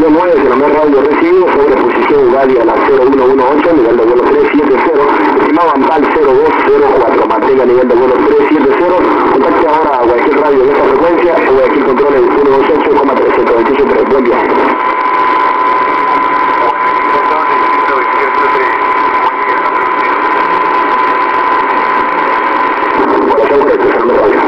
09, se nombró radio recibido sobre posición Galia a la 0118, nivel de vuelo 370, estimado Ampal 0204, mantenga nivel de vuelo 370, contacte ahora a Guayaquil Radio de esta frecuencia, o Guayaquil Control en 128,328, buen viaje. Hola,